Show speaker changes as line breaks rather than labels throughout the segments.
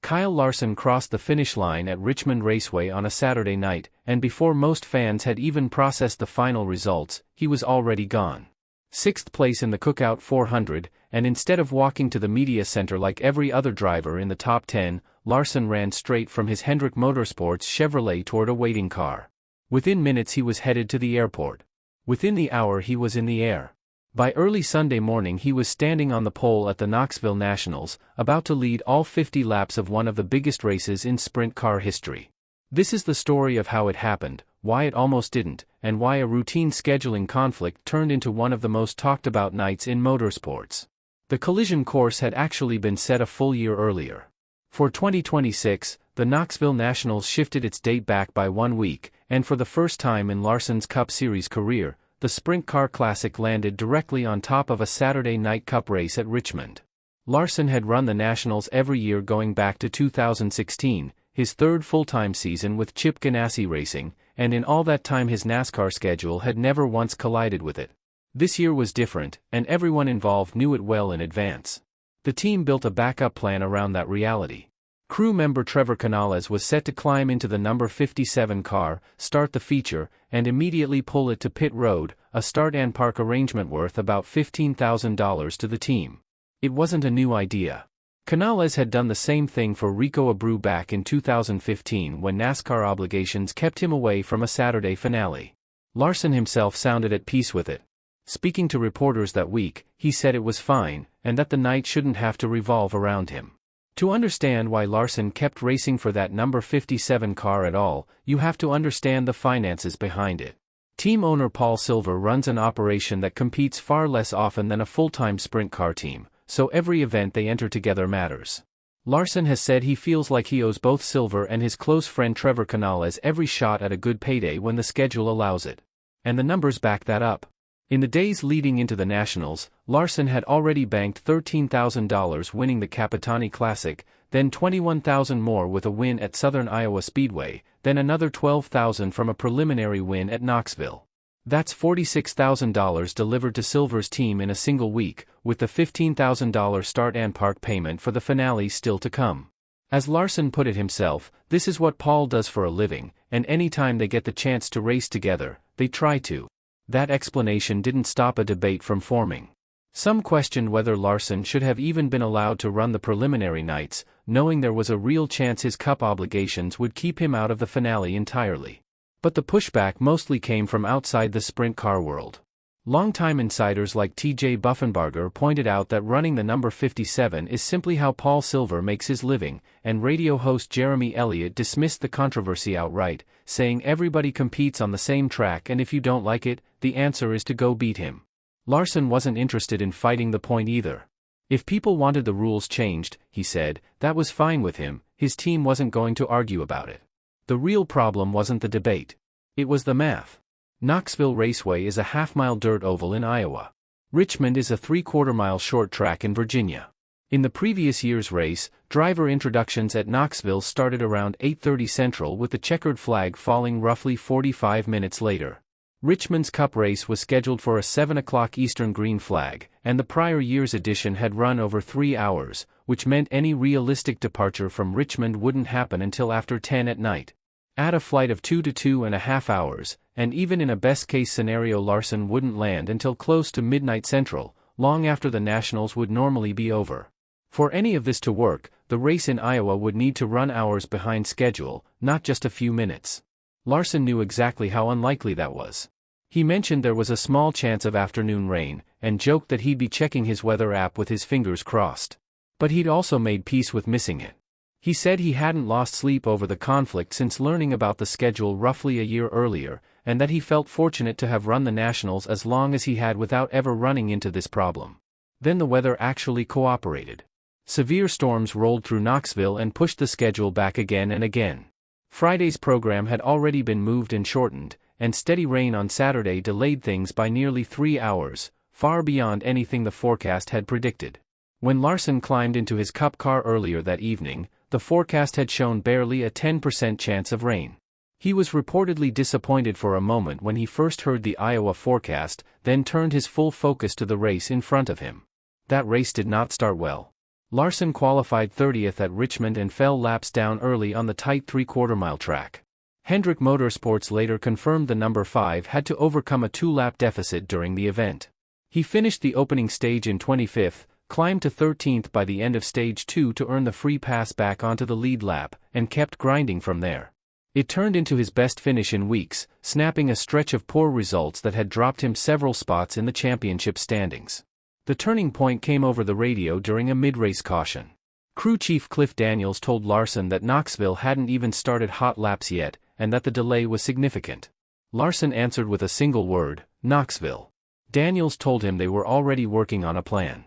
Kyle Larson crossed the finish line at Richmond Raceway on a Saturday night, and before most fans had even processed the final results, he was already gone. Sixth place in the Cookout 400, and instead of walking to the media center like every other driver in the top 10, Larson ran straight from his Hendrick Motorsports Chevrolet toward a waiting car. Within minutes he was headed to the airport. Within the hour he was in the air. By early Sunday morning he was standing on the pole at the Knoxville Nationals, about to lead all 50 laps of one of the biggest races in sprint car history. This is the story of how it happened, why it almost didn't, and why a routine scheduling conflict turned into one of the most talked about nights in motorsports. The collision course had actually been set a full year earlier. For 2026, the Knoxville Nationals shifted its date back by 1 week, and for the first time in Larson's Cup Series career, the Sprint Car Classic landed directly on top of a Saturday night Cup race at Richmond. Larson had run the Nationals every year going back to 2016, his third full-time season with Chip Ganassi Racing, and in all that time his NASCAR schedule had never once collided with it. This year was different, and everyone involved knew it well in advance. The team built a backup plan around that reality. Crew member Trevor Canales was set to climb into the number 57 car, start the feature, and immediately pull it to pit road, a start and park arrangement worth about $15,000 to the team. It wasn't a new idea. Canales had done the same thing for Rico Abreu back in 2015 when NASCAR obligations kept him away from a Saturday finale. Larson himself sounded at peace with it. Speaking to reporters that week, he said it was fine, and that the night shouldn't have to revolve around him. To understand why Larson kept racing for that number 57 car at all, you have to understand the finances behind it. Team owner Paul Silver runs an operation that competes far less often than a full-time sprint car team, so every event they enter together matters. Larson has said he feels like he owes both Silver and his close friend Trevor Canales every shot at a good payday when the schedule allows it. And the numbers back that up. In the days leading into the Nationals, Larson had already banked $13,000 winning the Capitani Classic, then $21,000 more with a win at Southern Iowa Speedway, then another $12,000 from a preliminary win at Knoxville. That's $46,000 delivered to Silver's team in a single week, with the $15,000 start and park payment for the finale still to come. As Larson put it himself, this is what Paul does for a living, and anytime they get the chance to race together, they try to. That explanation didn't stop a debate from forming. Some questioned whether Larson should have even been allowed to run the preliminary nights, knowing there was a real chance his Cup obligations would keep him out of the finale entirely. But the pushback mostly came from outside the sprint car world. Longtime insiders like T.J. Buffenbarger pointed out that running the number 57 is simply how Paul Silver makes his living, and radio host Jeremy Elliott dismissed the controversy outright, saying everybody competes on the same track and if you don't like it, the answer is to go beat him. Larson wasn't interested in fighting the point either. If people wanted the rules changed, he said, that was fine with him, his team wasn't going to argue about it. The real problem wasn't the debate. It was the math. Knoxville Raceway is a half-mile dirt oval in Iowa. Richmond is a 3/4-mile short track in Virginia. In the previous year's race, driver introductions at Knoxville started around 8:30 Central with the checkered flag falling roughly 45 minutes later. Richmond's Cup race was scheduled for a 7 o'clock Eastern green flag, and the prior year's edition had run over 3 hours, which meant any realistic departure from Richmond wouldn't happen until after 10 at night. Add a flight of 2 to 2.5 hours, and even in a best-case scenario Larson wouldn't land until close to midnight Central, long after the Nationals would normally be over. For any of this to work, the race in Iowa would need to run hours behind schedule, not just a few minutes. Larson knew exactly how unlikely that was. He mentioned there was a small chance of afternoon rain, and joked that he'd be checking his weather app with his fingers crossed. But he'd also made peace with missing it. He said he hadn't lost sleep over the conflict since learning about the schedule roughly a year earlier, and that he felt fortunate to have run the Nationals as long as he had without ever running into this problem. Then the weather actually cooperated. Severe storms rolled through Knoxville and pushed the schedule back again and again. Friday's program had already been moved and shortened, and steady rain on Saturday delayed things by nearly 3 hours, far beyond anything the forecast had predicted. When Larson climbed into his Cup car earlier that evening, the forecast had shown barely a 10% chance of rain. He was reportedly disappointed for a moment when he first heard the Iowa forecast, then turned his full focus to the race in front of him. That race did not start well. Larson qualified 30th at Richmond and fell laps down early on the tight 3/4-mile track. Hendrick Motorsports later confirmed the number 5 had to overcome a 2-lap deficit during the event. He finished the opening stage in 25th, climbed to 13th by the end of stage 2 to earn the free pass back onto the lead lap, and kept grinding from there. It turned into his best finish in weeks, snapping a stretch of poor results that had dropped him several spots in the championship standings. The turning point came over the radio during a mid-race caution. Crew chief Cliff Daniels told Larson that Knoxville hadn't even started hot laps yet, and that the delay was significant. Larson answered with a single word, Knoxville. Daniels told him they were already working on a plan.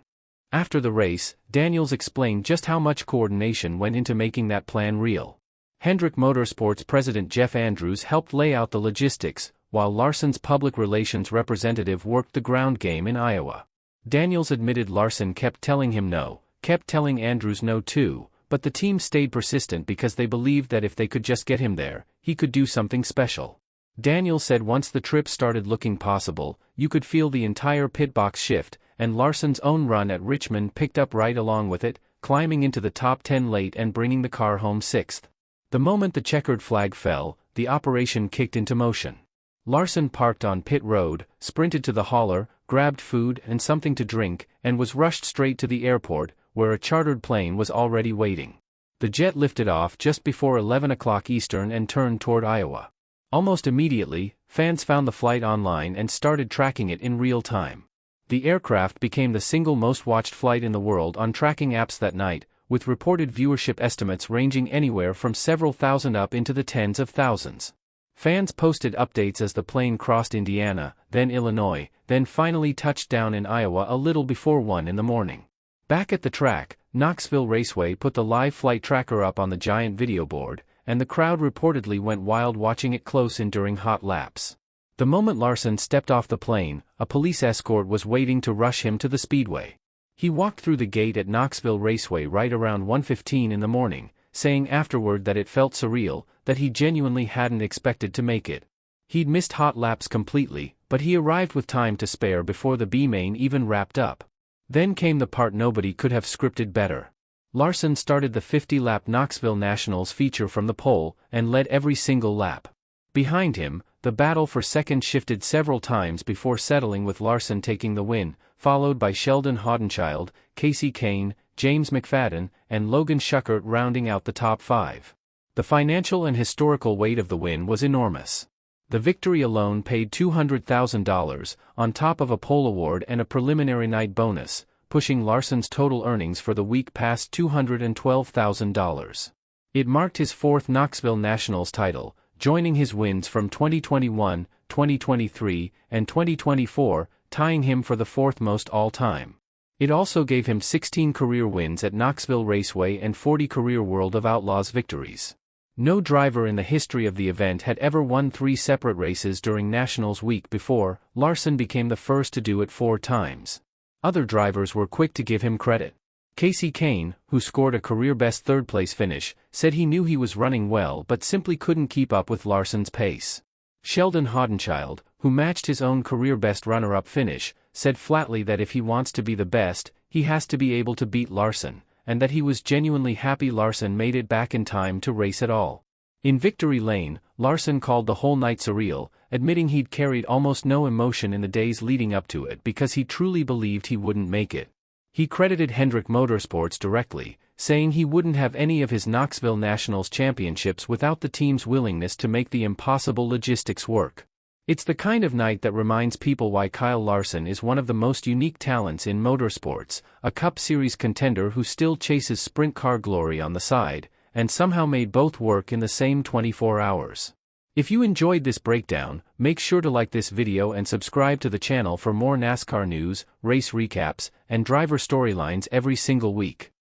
After the race, Daniels explained just how much coordination went into making that plan real. Hendrick Motorsports president Jeff Andrews helped lay out the logistics, while Larson's public relations representative worked the ground game in Iowa. Daniels admitted Larson kept telling him no, kept telling Andrews no too, but the team stayed persistent because they believed that if they could just get him there, he could do something special. Daniels said once the trip started looking possible, you could feel the entire pit box shift, and Larson's own run at Richmond picked up right along with it, climbing into the top 10 late and bringing the car home 6th. The moment the checkered flag fell, the operation kicked into motion. Larson parked on pit road, sprinted to the hauler, grabbed food and something to drink, and was rushed straight to the airport, where a chartered plane was already waiting. The jet lifted off just before 11 o'clock Eastern and turned toward Iowa. Almost immediately, fans found the flight online and started tracking it in real time. The aircraft became the single most watched flight in the world on tracking apps that night, with reported viewership estimates ranging anywhere from several thousand up into the tens of thousands. Fans posted updates as the plane crossed Indiana, then Illinois, then finally touched down in Iowa a little before 1 in the morning. Back at the track, Knoxville Raceway put the live flight tracker up on the giant video board, and the crowd reportedly went wild watching it close in during hot laps. The moment Larson stepped off the plane, a police escort was waiting to rush him to the speedway. He walked through the gate at Knoxville Raceway right around 1:15 in the morning, saying afterward that it felt surreal, that he genuinely hadn't expected to make it. He'd missed hot laps completely, but he arrived with time to spare before the B-main even wrapped up. Then came the part nobody could have scripted better. Larson started the 50-lap Knoxville Nationals feature from the pole, and led every single lap. Behind him, the battle for second shifted several times before settling with Larson taking the win, followed by Sheldon Haudenchild, Casey Kane, James McFadden, and Logan Schuchert rounding out the top 5. The financial and historical weight of the win was enormous. The victory alone paid $200,000, on top of a pole award and a preliminary night bonus, pushing Larson's total earnings for the week past $212,000. It marked his 4th Knoxville Nationals title, joining his wins from 2021, 2023, and 2024, tying him for the 4th most all-time. It also gave him 16 career wins at Knoxville Raceway and 40 career World of Outlaws victories. No driver in the history of the event had ever won 3 separate races during Nationals week before. Larson became the first to do it 4 times. Other drivers were quick to give him credit. Casey Kane, who scored a career-best third-place finish, said he knew he was running well but simply couldn't keep up with Larson's pace. Sheldon Haudenchild, who matched his own career-best runner-up finish, said flatly that if he wants to be the best, he has to be able to beat Larson, and that he was genuinely happy Larson made it back in time to race at all. In victory lane, Larson called the whole night surreal, admitting he'd carried almost no emotion in the days leading up to it because he truly believed he wouldn't make it. He credited Hendrick Motorsports directly, saying he wouldn't have any of his Knoxville Nationals championships without the team's willingness to make the impossible logistics work. It's the kind of night that reminds people why Kyle Larson is one of the most unique talents in motorsports, a Cup Series contender who still chases sprint car glory on the side, and somehow made both work in the same 24 hours. If you enjoyed this breakdown, make sure to like this video and subscribe to the channel for more NASCAR news, race recaps, and driver storylines every single week.